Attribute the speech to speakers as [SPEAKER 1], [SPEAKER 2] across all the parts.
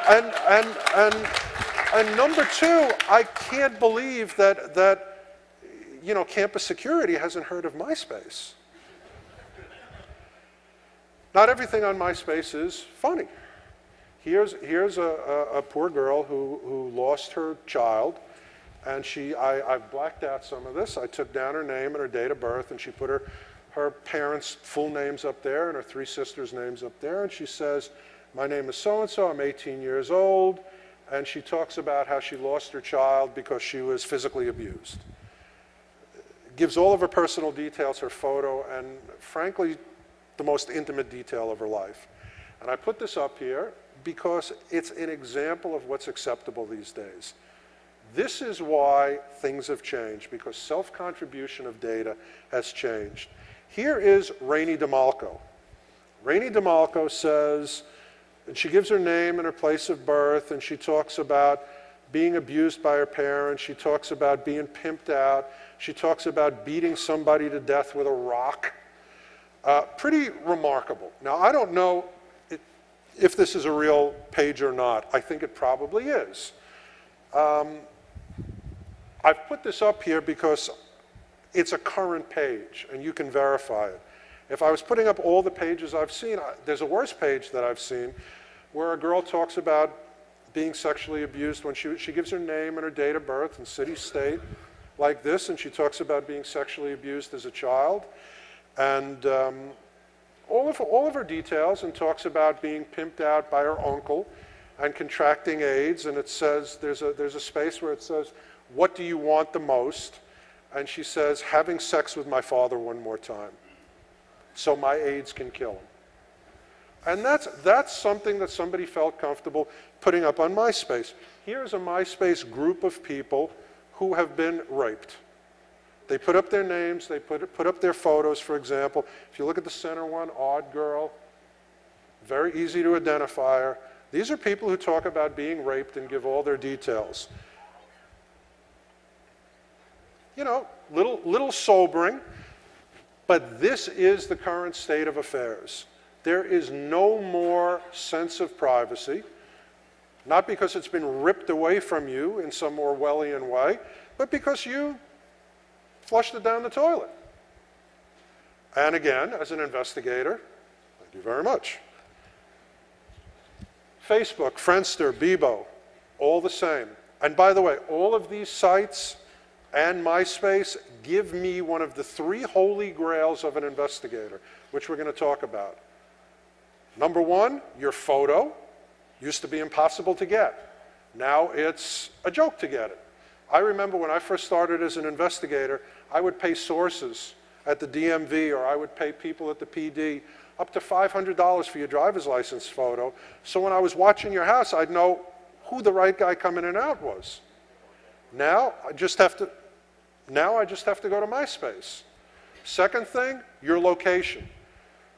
[SPEAKER 1] And number two, I can't believe that campus security hasn't heard of MySpace. Not everything on MySpace is funny. Here's a poor girl who lost her child, and I've blacked out some of this. I took down her name and her date of birth, and she put her parents' full names up there and her three sisters' names up there, and she says, my name is so-and-so, I'm 18 years old, and she talks about how she lost her child because she was physically abused. Gives all of her personal details, her photo, and frankly, the most intimate detail of her life. And I put this up here because it's an example of what's acceptable these days. This is why things have changed, because self-contribution of data has changed. Here is Rainey DeMalco. Rainey DeMalco says, and she gives her name and her place of birth, and she talks about being abused by her parents. She talks about being pimped out. She talks about beating somebody to death with a rock. Pretty remarkable. Now, I don't know if this is a real page or not. I think it probably is. I've put this up here because it's a current page, and you can verify it. If I was putting up all the pages I've seen, there's a worse page that I've seen where a girl talks about being sexually abused when she gives her name and her date of birth and city, state, like this, and she talks about being sexually abused as a child, and all of her details, and talks about being pimped out by her uncle and contracting AIDS, and it says, there's a space where it says, what do you want the most? And she says, having sex with my father one more time, so my AIDS can kill him. And that's something that somebody felt comfortable putting up on MySpace. Here's a MySpace group of people who have been raped. They put up their names, they put up their photos, for example. If you look at the center one, Odd Girl, very easy to identify her. These are people who talk about being raped and give all their details. You know, little sobering, but this is the current state of affairs. There is no more sense of privacy, not because it's been ripped away from you in some Orwellian way, but because you flushed it down the toilet. And again, as an investigator, thank you very much. Facebook, Friendster, Bebo, all the same. And by the way, all of these sites and MySpace give me one of the three holy grails of an investigator, which we're going to talk about. Number one, your photo. Used to be impossible to get. Now it's a joke to get it. I remember when I first started as an investigator, I would pay sources at the DMV, or I would pay people at the PD up to $500 for your driver's license photo. So when I was watching your house, I'd know who the right guy coming in and out was. Now I just have to go to MySpace. Second thing, your location.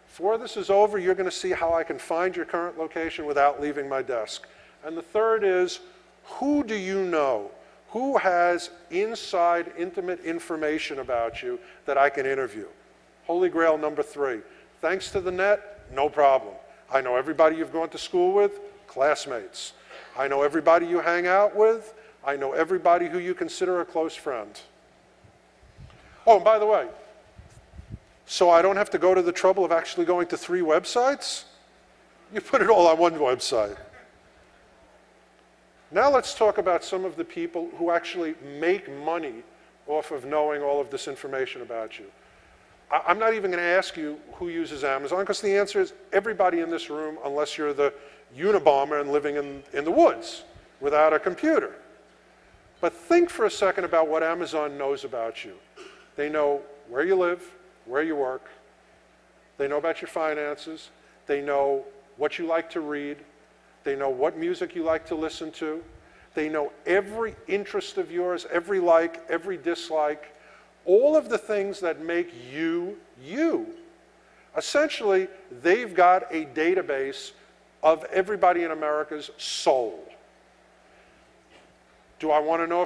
[SPEAKER 1] Before this is over, you're going to see how I can find your current location without leaving my desk. And the third is, who do you know? Who has inside, intimate information about you that I can interview? Holy grail number three. Thanks to the net, no problem. I know everybody you've gone to school with, classmates. I know everybody you hang out with. I know everybody who you consider a close friend. Oh, and by the way, so I don't have to go to the trouble of actually going to 3 websites? You put it all on one website. Now let's talk about some of the people who actually make money off of knowing all of this information about you. I'm not even going to ask you who uses Amazon, because the answer is everybody in this room, unless you're the Unabomber and living in the woods without a computer. But think for a second about what Amazon knows about you. They know where you live, where you work. They know about your finances. They know what you like to read. They know what music you like to listen to. They know every interest of yours, every like, every dislike, all of the things that make you, you. Essentially, they've got a database of everybody in America's soul. Do I want to know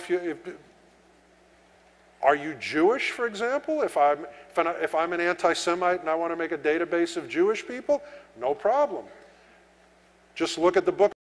[SPEAKER 1] are you Jewish, for example? If I'm an anti-Semite and I want to make a database of Jewish people, no problem. Just look at the book